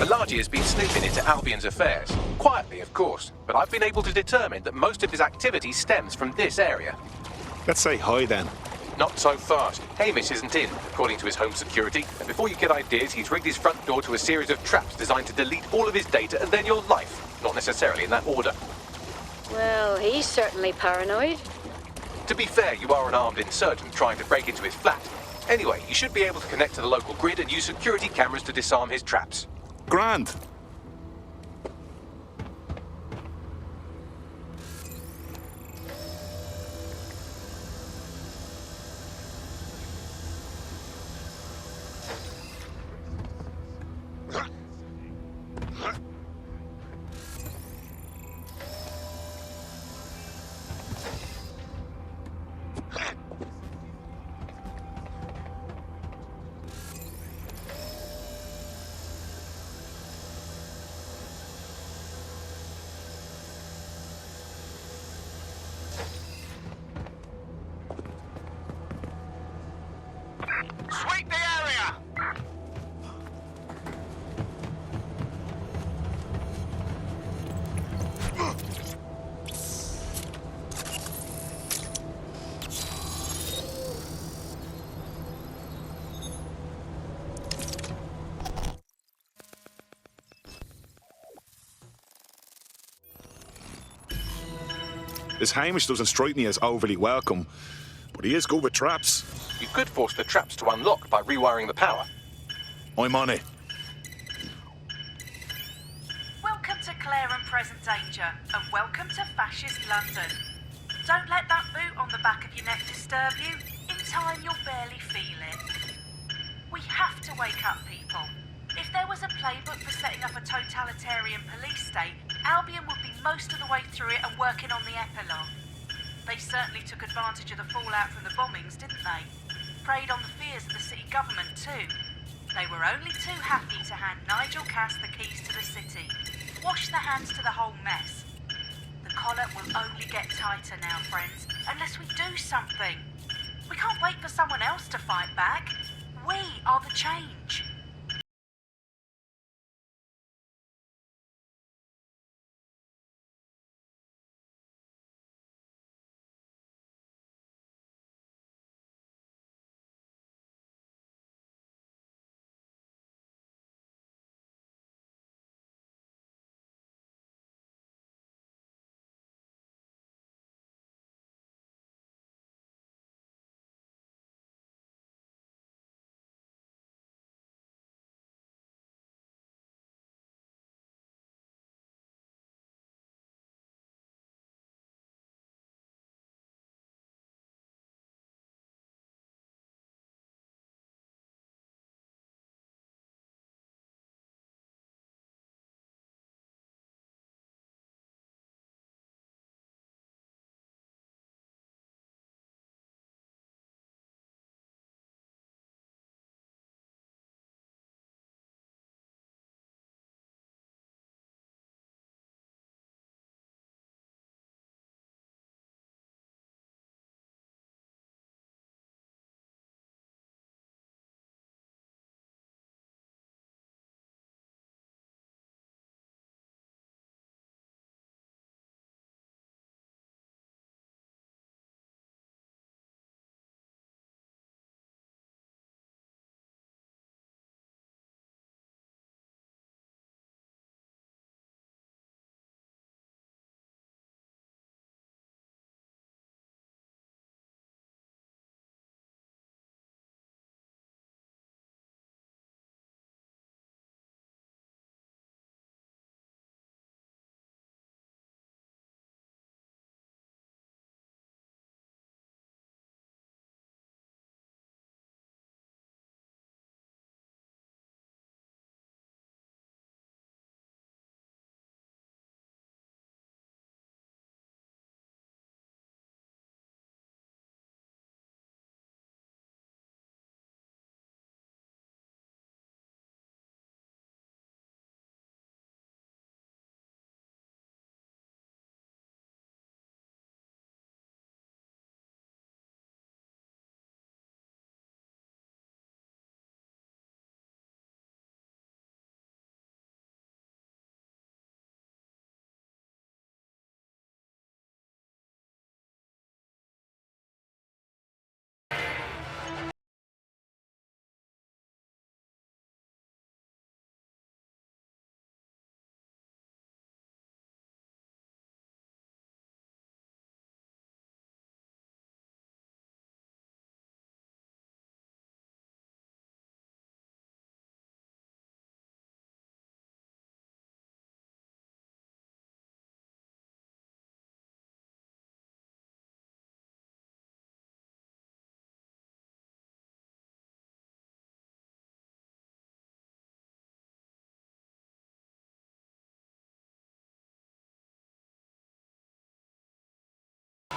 Belagi has been snooping into Albion's affairs. Quietly, of course, but I've been able to determine that most of his activity stems from this area. Let's say hi then. Not so fast. Hamish isn't in, according to his home security. And before you get ideas, he's rigged his front door to a series of traps designed to delete all of his data and then your life. Not necessarily in that order. Well, he's certainly paranoid. To be fair, you are an armed insurgent trying to break into his flat. Anyway, you should be able to connect to the local grid and use security cameras to disarm his traps. Grand. Sweep the area! This Hamish doesn't strike me as overly welcome, but he is good with traps. You could force the traps to unlock by rewiring the power. I'm on it. Welcome to Clare and Present Danger, and welcome to Fascist London. Don't let that boot on the back of your neck disturb you. In time, you'll barely feel it. We have to wake up people. If there was a playbook for setting up a totalitarian police state, Albion would be most of the way through it and working on the epilogue. They certainly took advantage of the fallout from the bombings, didn't they? Preyed on the fears of the city government too. They were only too happy to hand Nigel Cass the keys to the city. Wash their hands to the whole mess. The collar will only get tighter now, friends, unless we do something. We can't wait for someone else to fight back. We are the change.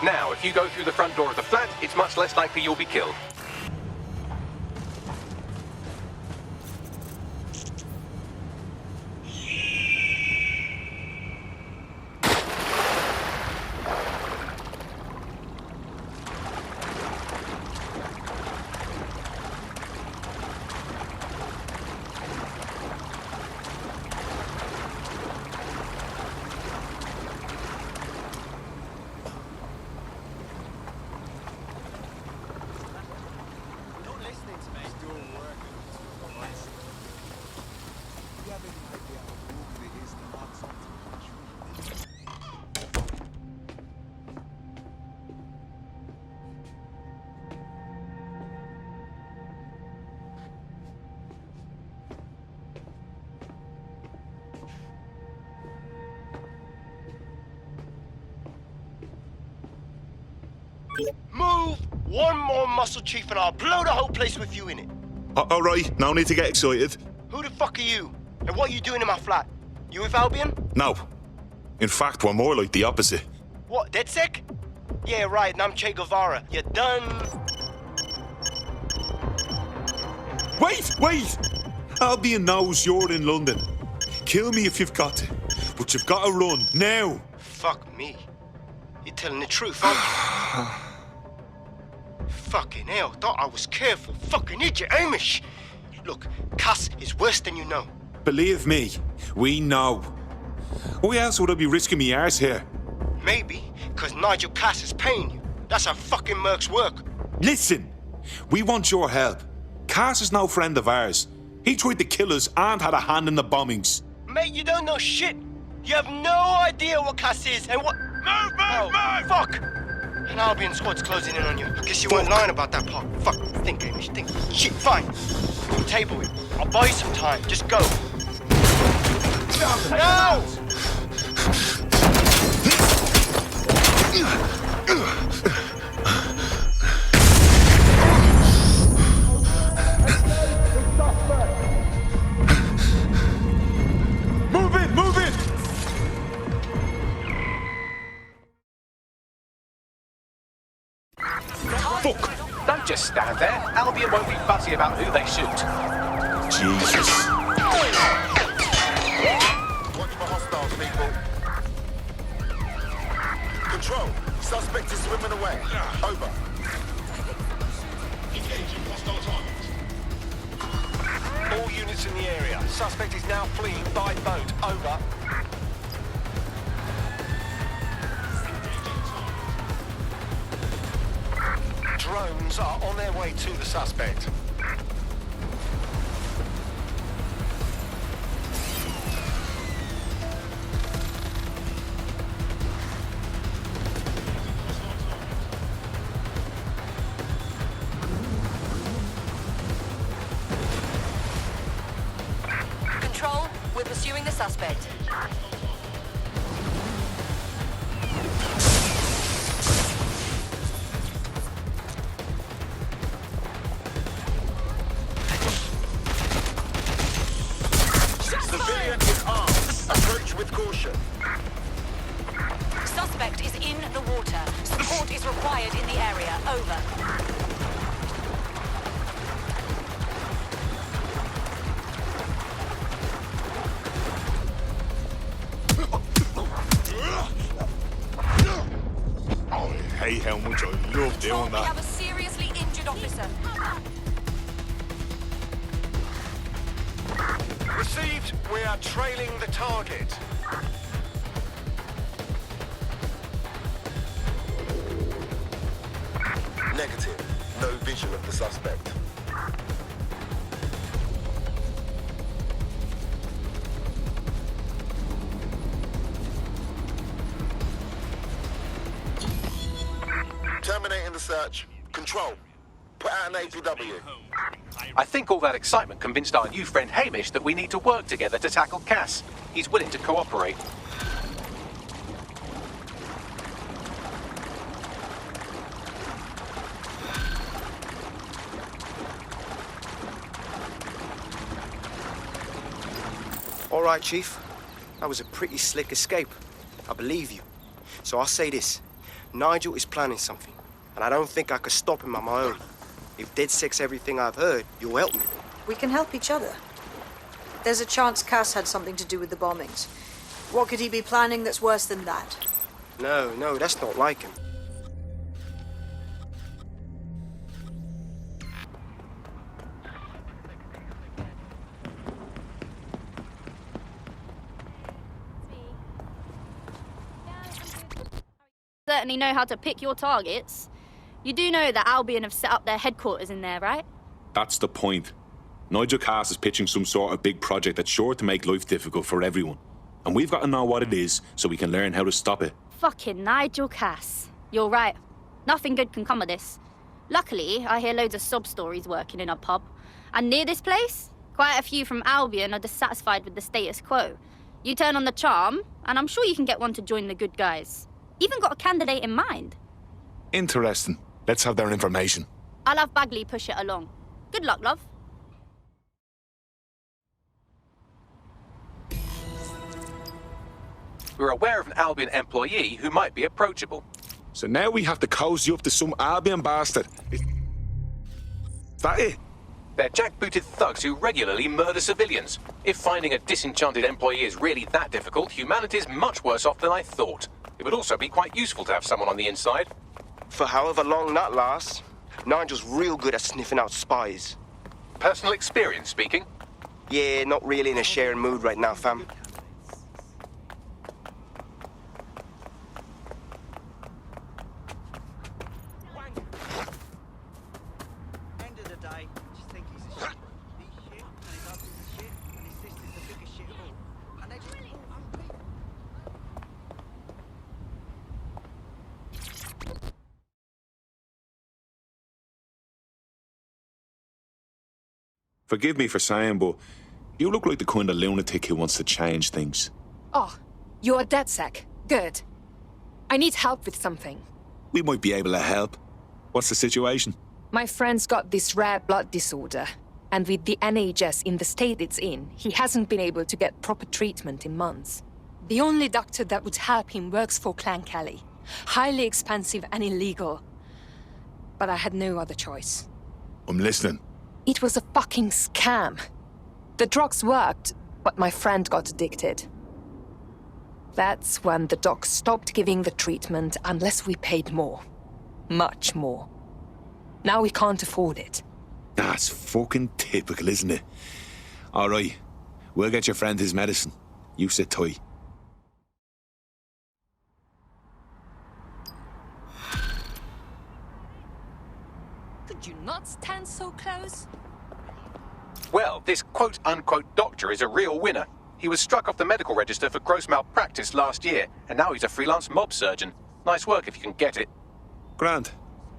Now, if you go through the front door of the flat, it's much less likely you'll be killed. Move one more muscle, Chief, and I'll blow the whole place with you in it. All right, no need to get excited. Who the fuck are you? And what are you doing in my flat? You with Albion? No. In fact, we're more like the opposite. What, DedSec? Yeah, right, and I'm Che Guevara. You done? Wait! Albion knows you're in London. Kill me if you've got to, but you've got to run, now. Fuck me. You're telling the truth, aren't you? Fucking hell, thought I was careful. Fucking idiot, Hamish. Look, Cass is worse than you know. Believe me, we know. Why else would I be risking me arse here? Maybe, because Nigel Cass is paying you. That's how fucking mercs work. Listen, we want your help. Cass is no friend of ours. He tried to kill us and had a hand in the bombings. Mate, you don't know shit. You have no idea what Cass is and what... Move! Fuck! An Albion squad's closing in on you. I guess you weren't lying about that part. Fuck. Think, Hamish, think. Shit, fine. We'll table it. I'll buy you some time. Just go. No! Move it! Fuck! Don't just stand there. Albion won't be fussy about who they shoot. Jesus. Watch for hostiles, people. Control. Suspect is swimming away. Over. Engaging hostile target. All units in the area. Suspect is now fleeing by boat. Over. Drones are on their way to the suspect. Control, we're pursuing the suspect. Civilian is armed. Approach with caution. Suspect is in the water. Support is required in the area. Over. Oh, hey, how much I love Control, doing we that. have a seriously injured officer. Received. We are trailing the target. Negative. No vision of the suspect. Terminating the search. Control. Put out an APW. I think all that excitement convinced our new friend Hamish that we need to work together to tackle Cass. He's willing to cooperate. All right, Chief. That was a pretty slick escape. I believe you. So I'll say this. Nigel is planning something, and I don't think I could stop him on my own. If DedSec's everything I've heard, you'll help me. We can help each other. There's a chance Cass had something to do with the bombings. What could he be planning that's worse than that? No, that's not like him. Certainly know how to pick your targets. You do know that Albion have set up their headquarters in there, right? That's the point. Nigel Cass is pitching some sort of big project that's sure to make life difficult for everyone. And we've got to know what it is so we can learn how to stop it. Fucking Nigel Cass. You're right. Nothing good can come of this. Luckily, I hear loads of sob stories working in a pub. And near this place, quite a few from Albion are dissatisfied with the status quo. You turn on the charm, and I'm sure you can get one to join the good guys. Even got a candidate in mind. Interesting. Let's have their information. I'll have Bagley push it along. Good luck, love. We're aware of an Albion employee who might be approachable. So now we have to cozy up to some Albion bastard. Is that it? They're jackbooted thugs who regularly murder civilians. If finding a disenchanted employee is really that difficult, humanity's much worse off than I thought. It would also be quite useful to have someone on the inside. For however long that lasts, Nigel's real good at sniffing out spies. Personal experience speaking? Yeah, not really in a sharing mood right now, fam. End of the day, just think he's a shit. He's shit, and his husband's a shit, and his sister's the biggest shit of all. And they're just all unbeatable. Forgive me for saying, but you look like the kind of lunatic who wants to change things. Oh, you're a DedSec. Good. I need help with something. We might be able to help. What's the situation? My friend's got this rare blood disorder, and with the NHS in the state it's in, he hasn't been able to get proper treatment in months. The only doctor that would help him works for Clan Kelly. Highly expensive and illegal. But I had no other choice. I'm listening. It was a fucking scam. The drugs worked, but my friend got addicted. That's when the doc stopped giving the treatment unless we paid more. Much more. Now we can't afford it. That's fucking typical, isn't it? All right. We'll get your friend his medicine. You sit tight. Could you not stand so close? Well, this quote-unquote doctor is a real winner. He was struck off the medical register for gross malpractice last year, and now he's a freelance mob surgeon. Nice work if you can get it. Grant,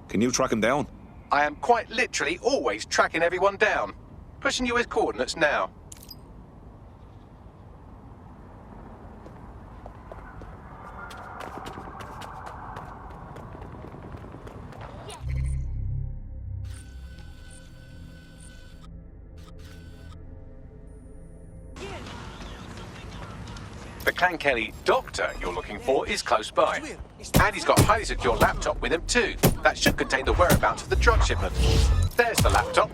can you track him down? I am quite literally always tracking everyone down. Pushing you his coordinates now. The Clan Kelly doctor you're looking for is close by. And he's got a highly secure laptop with him too. That should contain the whereabouts of the drug shipment. There's the laptop.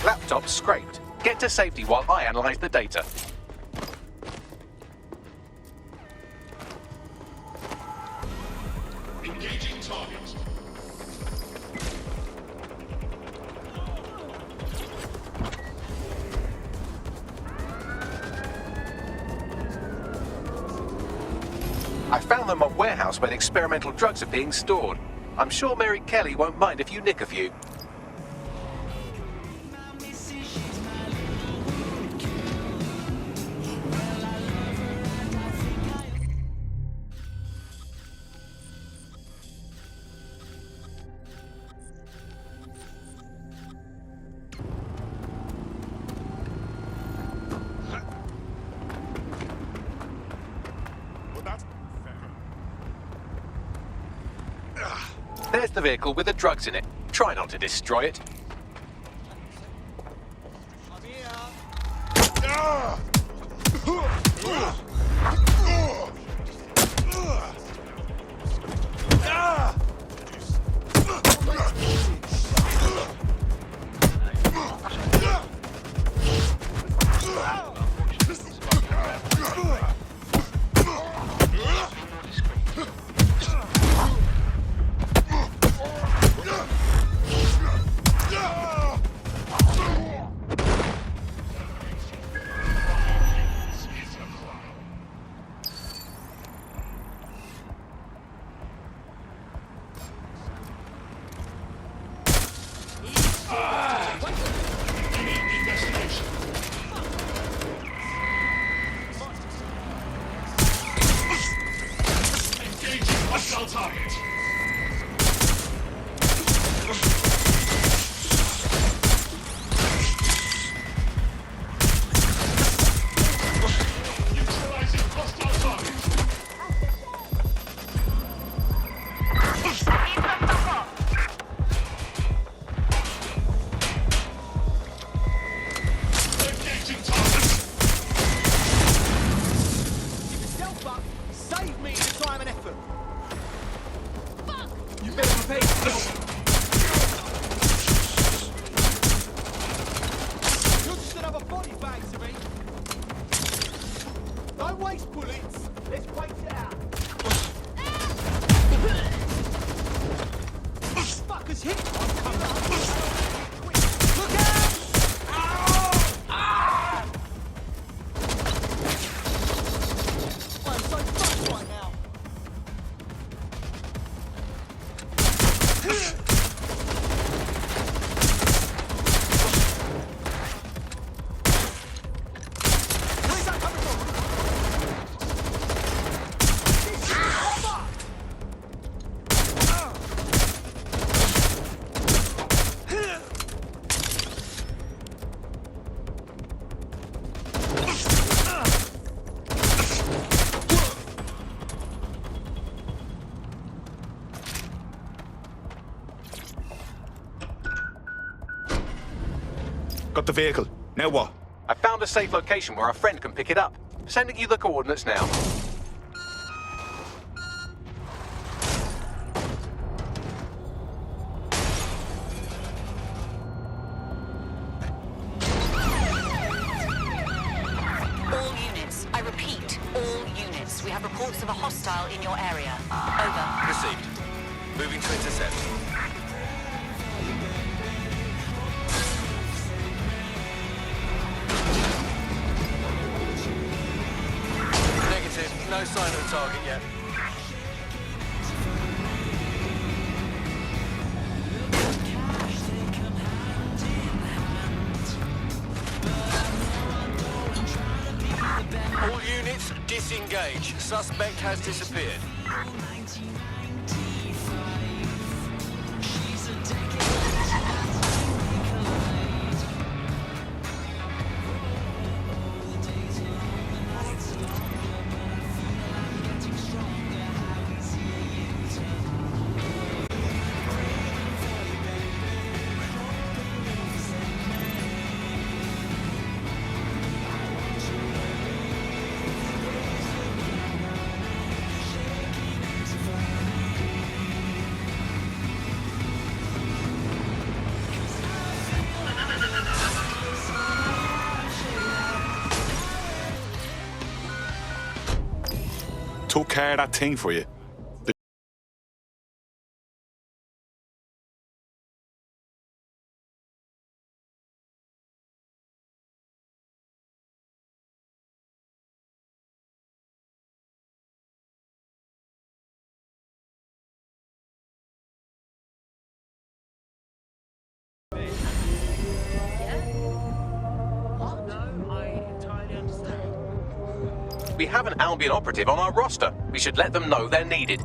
Laptop scraped. Get to safety while I analyze the data. Engaging target. I found them on warehouse where experimental drugs are being stored. I'm sure Mary Kelly won't mind if you nick a few. There's the vehicle with the drugs in it. Try not to destroy it. Got the vehicle. Now what? I found a safe location where our friend can pick it up. Sending you the coordinates now. All units. I repeat, all units. We have reports of a hostile in your area. Over. Received. Moving to intercept. Negative. No sign of a target yet. All units, disengage. Suspect has disappeared. Took care of that thing for you. we have an Albion operative on our roster. We should let them know they're needed.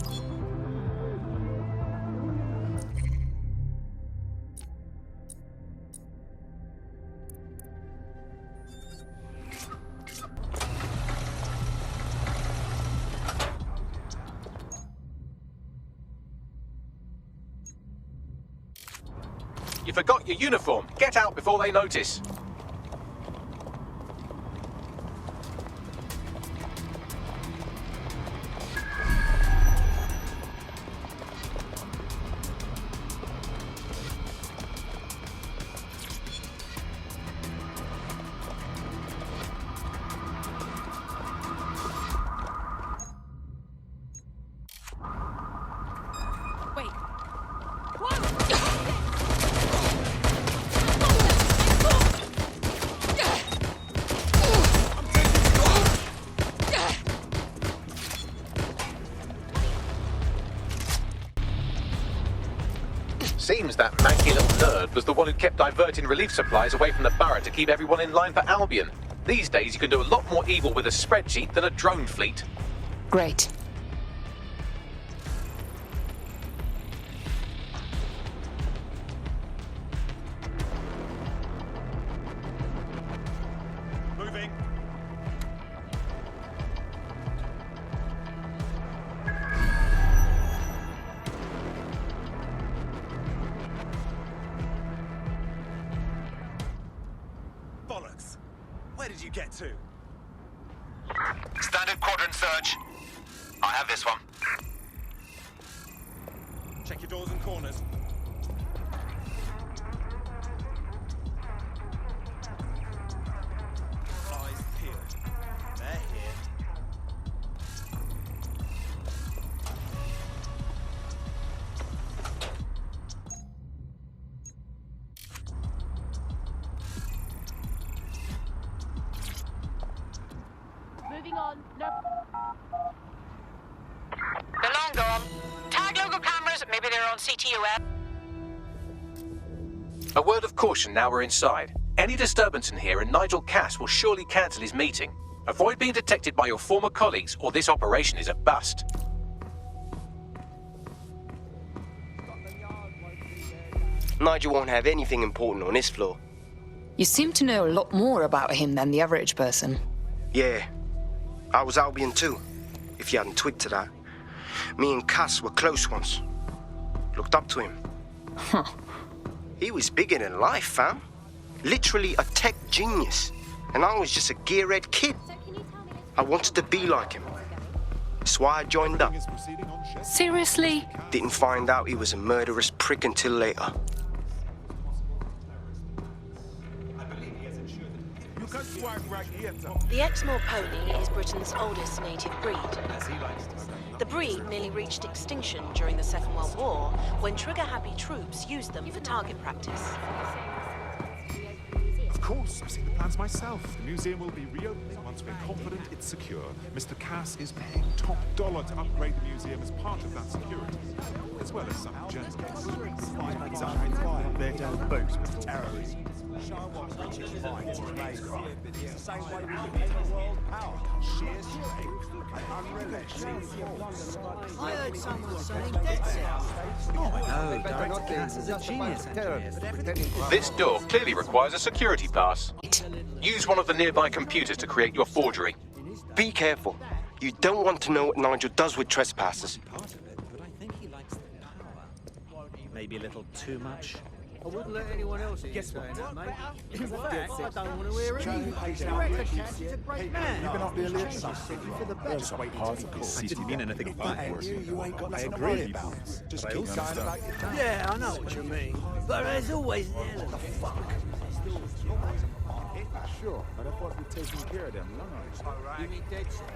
You forgot your uniform. Get out before they notice. Seems that manky little nerd was the one who kept diverting relief supplies away from the Burrow to keep everyone in line for Albion. These days you can do a lot more evil with a spreadsheet than a drone fleet. Great. Moving. Bollocks! Where did you get to? Standard quadrant search. I have this one. Check your doors and corners. Eyes peeled. They're here. Moving on. No. They're long gone. Tag logo cameras, maybe they're on CTUF. A word of caution now we're inside. Any disturbance in here and Nigel Cass will surely cancel his meeting. Avoid being detected by your former colleagues or this operation is a bust. Nigel won't have anything important on this floor. You seem to know a lot more about him than the average person. Yeah. I was Albion too, if you hadn't twigged to that. Me and Cass were close once. Looked up to him. Huh. He was bigger than life, fam. Literally a tech genius. And I was just a gearhead kid. I wanted to be like him. That's why I joined up. Seriously? Didn't find out he was a murderous prick until later. The Exmoor pony is Britain's oldest native breed. The breed nearly reached extinction during the Second World War when trigger-happy troops used them for target practice. Of course, I've seen the plans myself. The museum will be reopening once we're confident it's secure. Mr. Cass is paying top dollar to upgrade the museum as part of that security, as well as some journalists. They're down boots with terrorism. I heard someone saying dead cells. Oh, no, Director Cass is a genius, This door clearly requires a security pass. Use one of the nearby computers to create your forgery. Be careful. You don't want to know what Nigel does with trespassers. Maybe a little too much. I wouldn't let anyone else hear you saying that, mate. In fact, I don't want to hear it either. Director Cass is a great man. You've been up there lately. For the best. I didn't mean anything by it. You ain't got nothing to worry about. Just keep going about your day. Yeah, I know what you mean. But there's always an element. The fuck? Sure, but I thought we'd taken care of them long ago. You mean dead cells?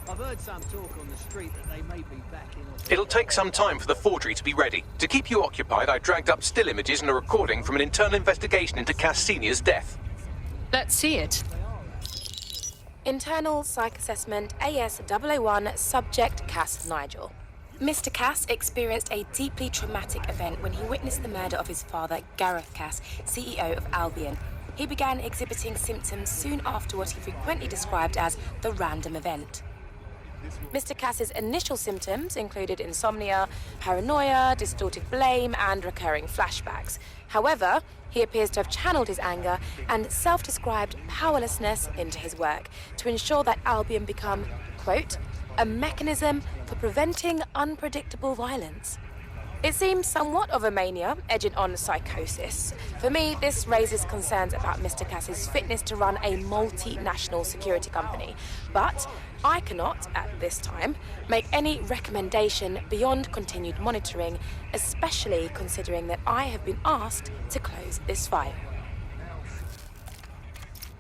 I've heard some talk on the street that they may be back in. It'll take some time for the forgery to be ready. To keep you occupied, I dragged up still images and a recording from an internal investigation into Cass Senior's death. Let's see it. Internal Psych Assessment AS001 Subject Cass Nigel. Mr. Cass experienced a deeply traumatic event when he witnessed the murder of his father, Gareth Cass, CEO of Albion. he began exhibiting symptoms soon after what he frequently described as the random event. Mr. Cass's initial symptoms included insomnia, paranoia, distorted blame, and recurring flashbacks. However, he appears to have channeled his anger and self-described powerlessness into his work to ensure that Albion become, quote, a mechanism for preventing unpredictable violence. It seems somewhat of a mania, edging on psychosis. For me, this raises concerns about Mr. Cass's fitness to run a multinational security company. But I cannot, at this time, make any recommendation beyond continued monitoring, especially considering that I have been asked to close this file.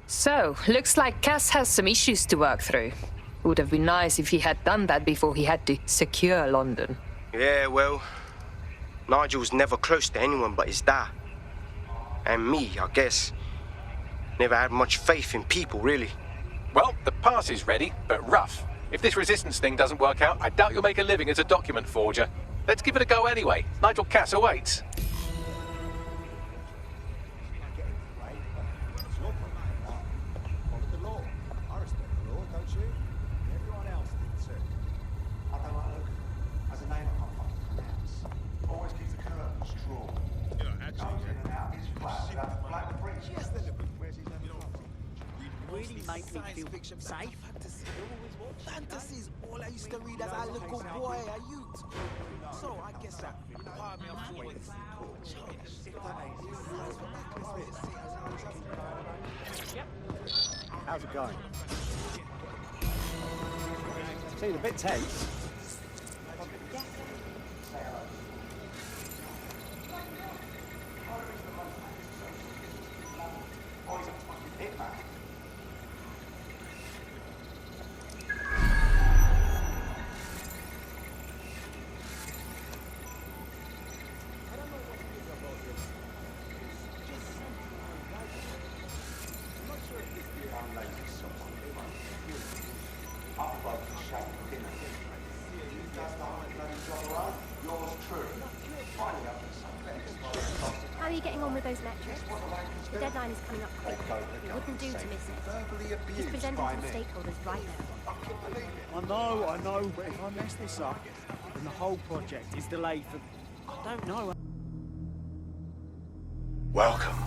So, looks like Cass has some issues to work through. Would have been nice if he had done that before he had to secure London. Yeah, well, Nigel's never close to anyone but his dad. And me, I guess. Never had much faith in people, really. Well, the pass is ready, but rough. If this resistance thing doesn't work out, I doubt you'll make a living as a document forger. Let's give it a go anyway. Nigel Cass awaits. Really make me feel safe. Fantasies, all I used to read as a little boy, a youth. So I guess that part me of voice. How's it going? Seemed a bit tense. How are you getting on with those metrics? The deadline is coming up quick. It wouldn't do to miss it. He's presenting to the stakeholders right now. I know, but if I mess this up, then the whole project is delayed for... I don't know. Welcome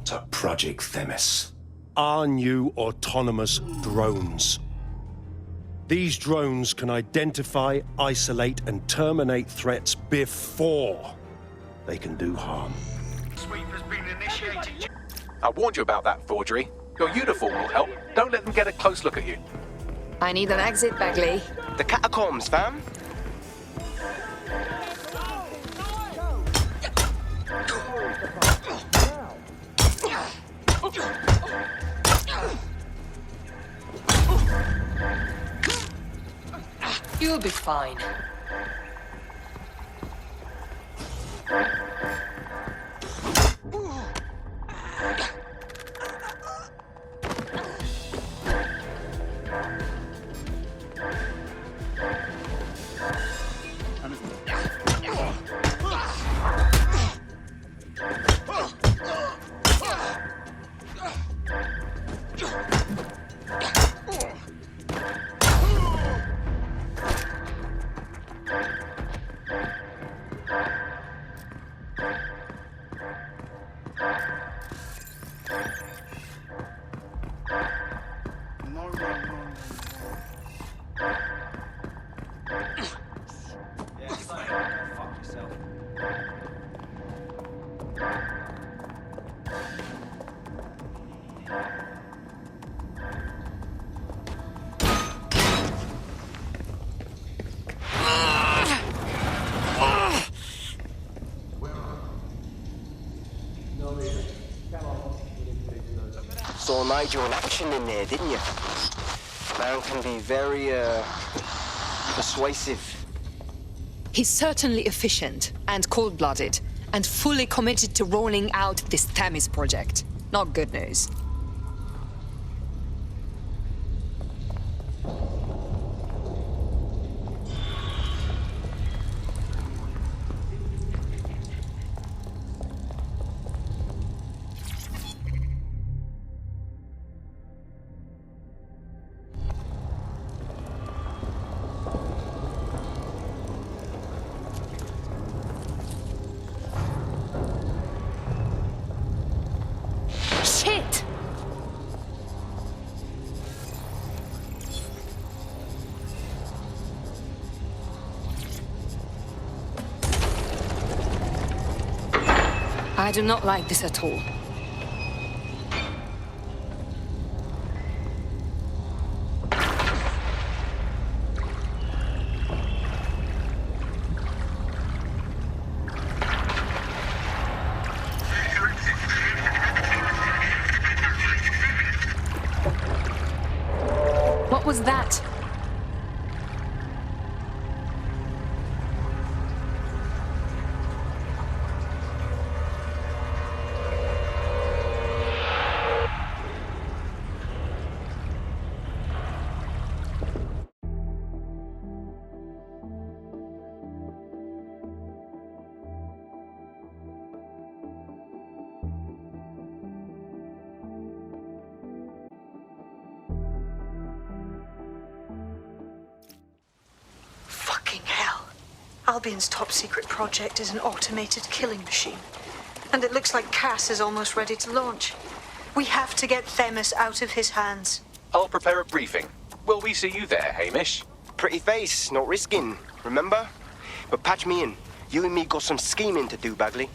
to Project Themis. Our new autonomous drones. These drones can identify, isolate, and terminate threats before they can do harm. Sweep has been initiated. I warned you about that forgery. Your uniform will help. Don't let them get a close look at you. I need an exit, Bagley. The catacombs, fam. You'll be fine. Saw Nigel in action in there, didn't you? Man can be very, persuasive. He's certainly efficient and cold-blooded, and fully committed to rolling out this Themis project. Not good news. I do not like this at all. What was that? Fucking hell. Albion's top secret project is an automated killing machine. And it looks like Cass is almost ready to launch. We have to get Themis out of his hands. I'll prepare a briefing. Will we see you there, Hamish? Pretty face, not risking, remember? But patch me in. You and me got some scheming to do, Bagley.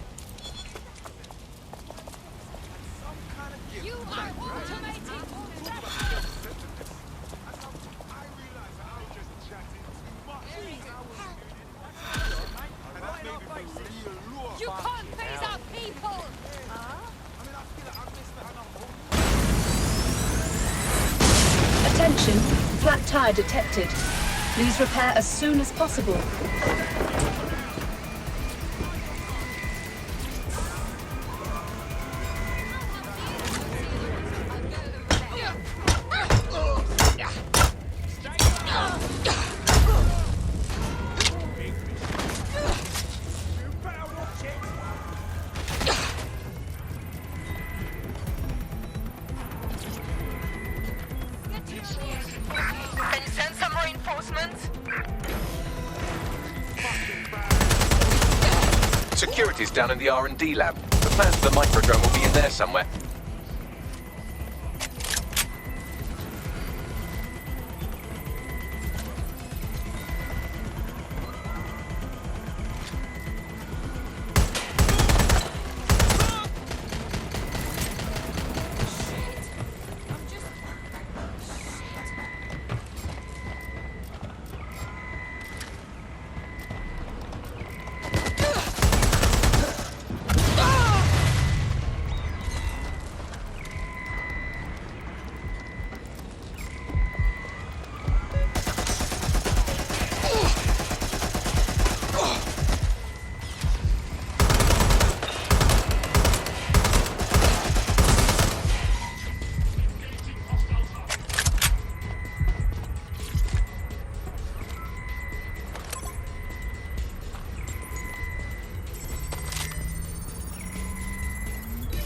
You can't phase out people! Attention, flat tire detected. Please repair as soon as possible. Can you send some reinforcements? Security's down in the R&D lab. The plans for the microdrone will be in there somewhere.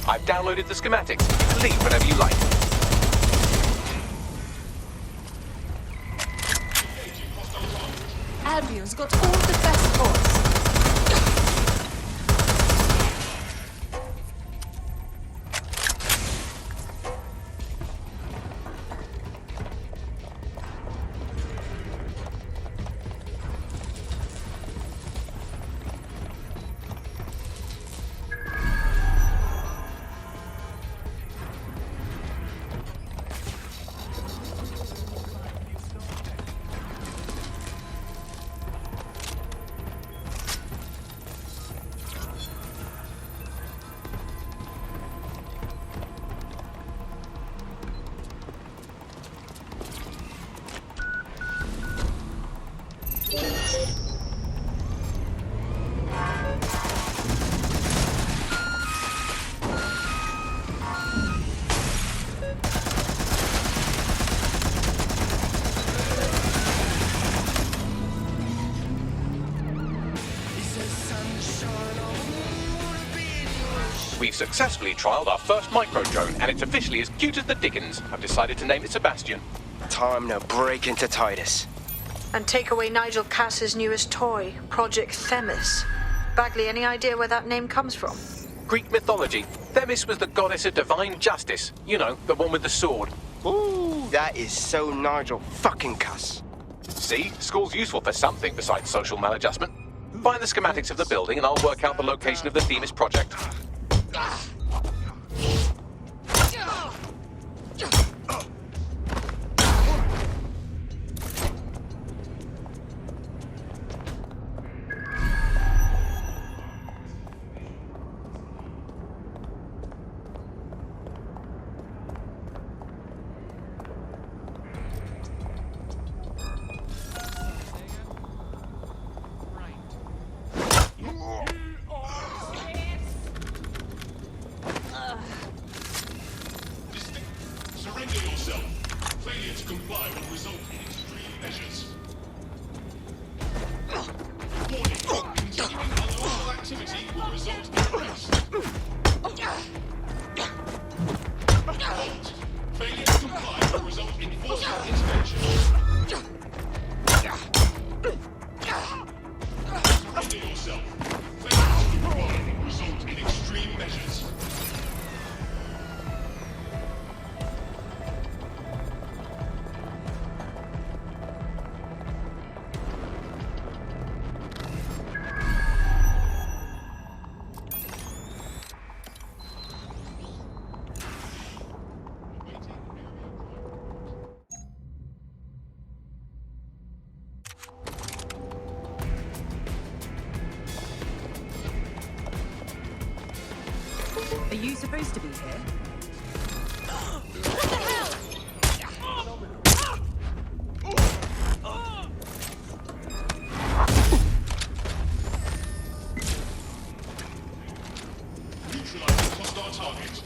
I've downloaded the schematics. You can leave whenever you like. Albion's got all the best bots. We've successfully trialed our first microdrone, and it's officially as cute as the dickens. I've decided to name it Sebastian. Time to break into Tidis. And take away Nigel Cass's newest toy, Project Themis. Bagley, any idea where that name comes from? Greek mythology. Themis was the goddess of divine justice. You know, the one with the sword. Ooh, that is so Nigel fucking Cass. See? School's useful for something besides social maladjustment. Find the schematics of the building and I'll work out the location of the Themis project. will result in extreme measures. Warning, continuing unlawful activity will result in arrest. Halt. Failure to comply will result in forceful intervention. Surrender yourself. Failure to comply will result in extreme measures. Are you supposed to be here? Neutralizing hostile target.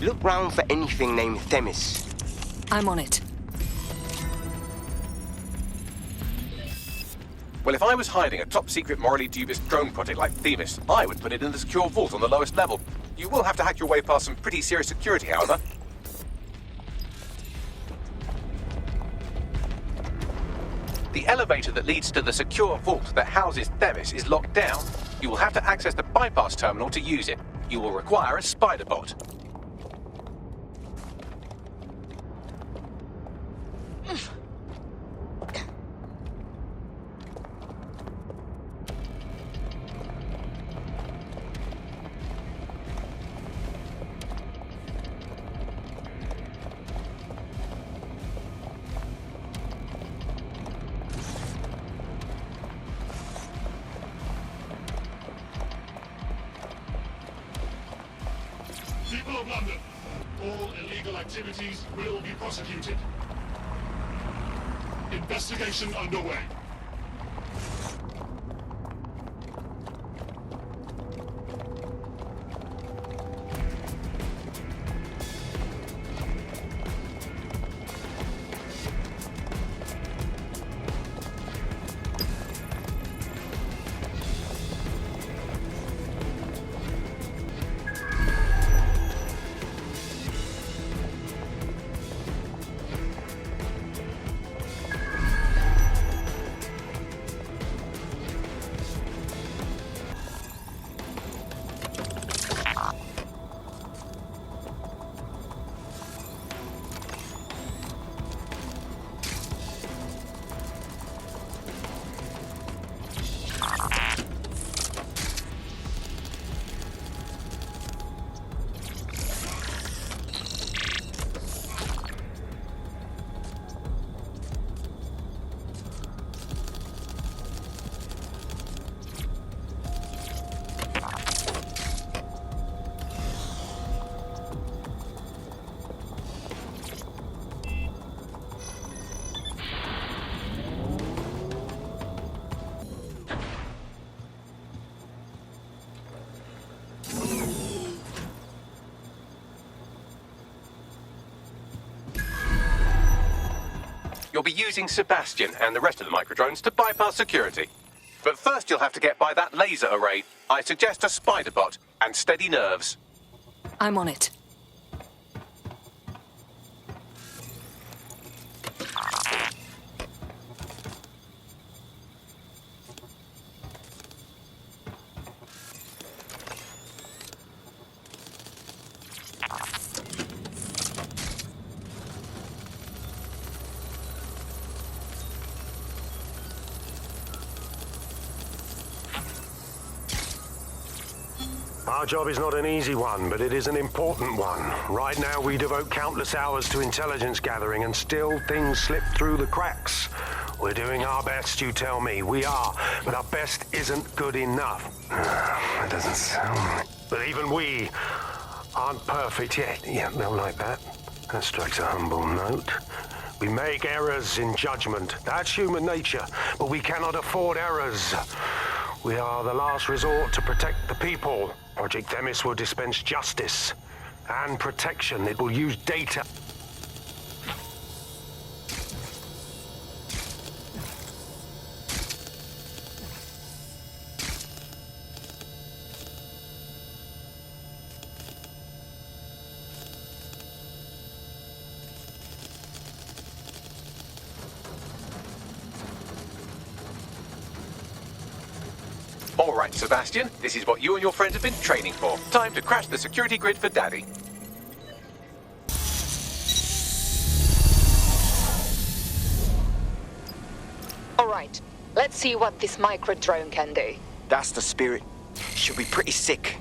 Look round for anything named Themis. I'm on it. Well, if I was hiding a top-secret, morally dubious drone project like Themis, I would put it in the secure vault on the lowest level. You will have to hack your way past some pretty serious security, however. The elevator that leads to the secure vault that houses Themis is locked down. You will have to access the bypass terminal to use it. You will require a spider bot. People of London, all illegal activities will be prosecuted. Investigation underway. You'll be using Sebastian and the rest of the microdrones to bypass security. But first you'll have to get by that laser array. I suggest a spider bot and steady nerves. I'm on it. Our job is not an easy one, but it is an important one. Right now, we devote countless hours to intelligence gathering, and still things slip through the cracks. We're doing our best, you tell me. We are, but our best isn't good enough. That doesn't sound right. But even we aren't perfect yet. Yeah, they'll like that. That strikes a humble note. We make errors in judgment. That's human nature, but we cannot afford errors. We are the last resort to protect the people. Project Themis will dispense justice and protection. It will use data. All right, Sebastian, this is what you and your friends have been training for. Time to crash the security grid for Daddy. All right, let's see what this microdrone can do. That's the spirit. Should be pretty sick.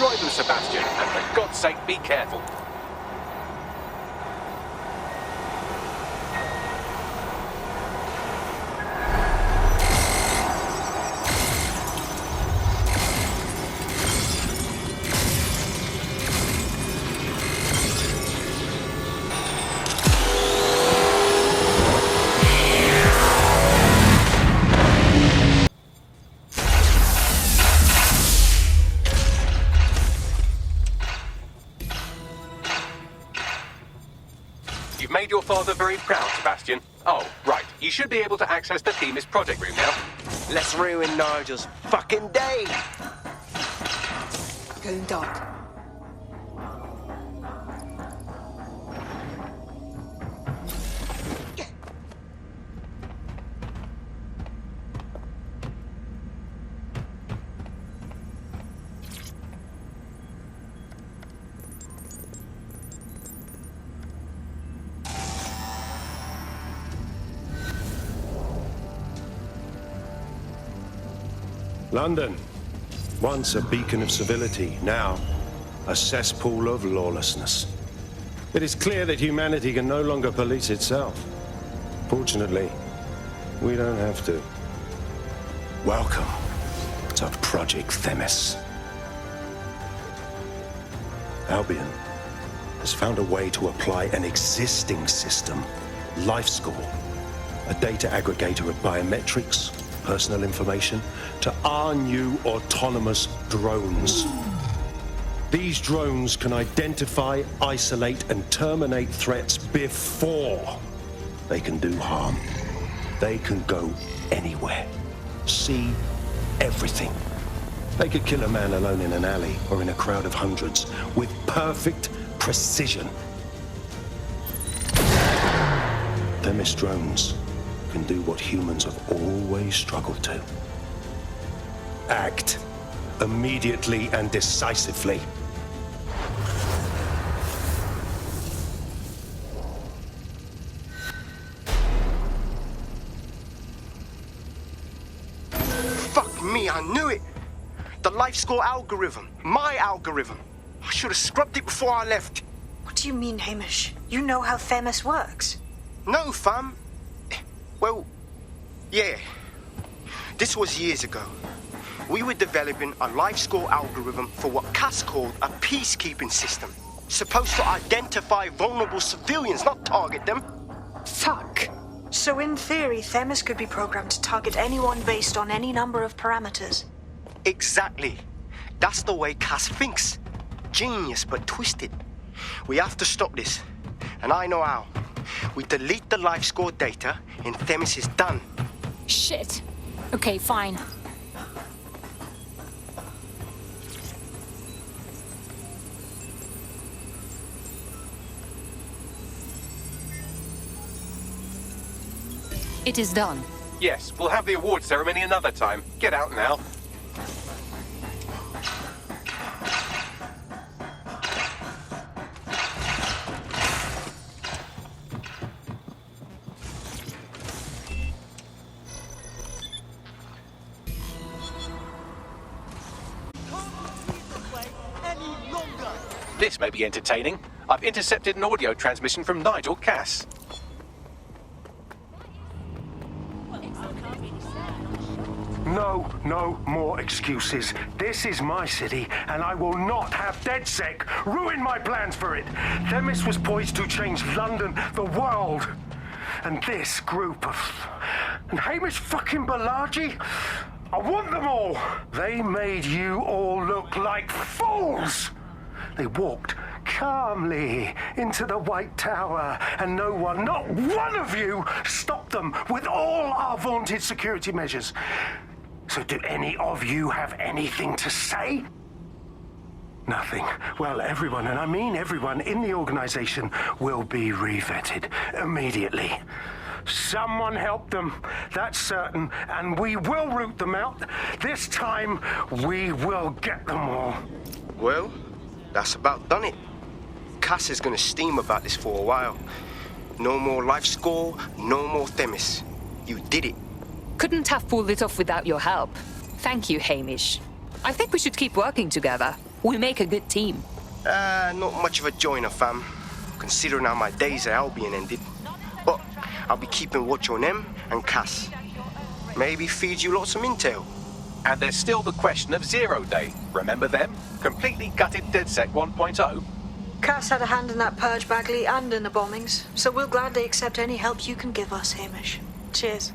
Destroy them, Sebastian, and for God's sake, be careful. You've made your father very proud, Sebastian. Oh, right. You should be able to access the Themis project room now. Let's ruin Nigel's fucking day. Going dark. London, once a beacon of civility, now a cesspool of lawlessness. It is clear that humanity can no longer police itself. Fortunately, we don't have to. Welcome to Project Themis. Albion has found a way to apply an existing system, LifeScore, a data aggregator of biometrics, personal information, to our new autonomous drones. These drones can identify, isolate, and terminate threats before they can do harm. They can go anywhere, see everything. They could kill a man alone in an alley or in a crowd of hundreds with perfect precision. Themis drones can do what humans have always struggled to. Act immediately and decisively. Fuck me, I knew it. The LifeScore algorithm. My algorithm. I should have scrubbed it before I left. What do you mean, Hamish? You know how Themis works. No, fam. Well, yeah. This was years ago. We were developing a LifeScore algorithm for what Cass called a peacekeeping system. Supposed to identify vulnerable civilians, not target them. Fuck. So in theory, Themis could be programmed to target anyone based on any number of parameters. Exactly. That's the way Cass thinks. Genius, but twisted. We have to stop this. And I know how. We delete the LifeScore data, and Themis is done. Shit. Okay, fine. It is done. Yes, we'll have the award ceremony another time. Get out now. This may be entertaining. I've intercepted an audio transmission from Nigel Cass. No more excuses. This is my city, and I will not have DedSec ruin my plans for it. Themis was poised to change London, the world. And this group of... And Hamish fucking Balaji? I want them all. They made you all look like fools. They walked calmly into the White Tower, and no one, not one of you, stopped them with all our vaunted security measures. So do any of you have anything to say? Nothing. Well, everyone, and I mean everyone in the organization, will be revetted immediately. Someone help them, that's certain, and we will root them out. This time, we will get them all. Well, that's about done it. Cass is gonna steam about this for a while. No more LifeScore, no more Themis. You did it. Couldn't have pulled it off without your help. Thank you, Hamish. I think we should keep working together. We make a good team. Not much of a joiner, fam. Considering how my days at Albion ended. But I'll be keeping watch on them and Cass. Maybe feed you lots of intel. And there's still the question of Zero Day. Remember them? Completely gutted DedSec 1.0. Cass had a hand in that purge, Bagley, and in the bombings, so we'll gladly accept any help you can give us, Hamish. Cheers.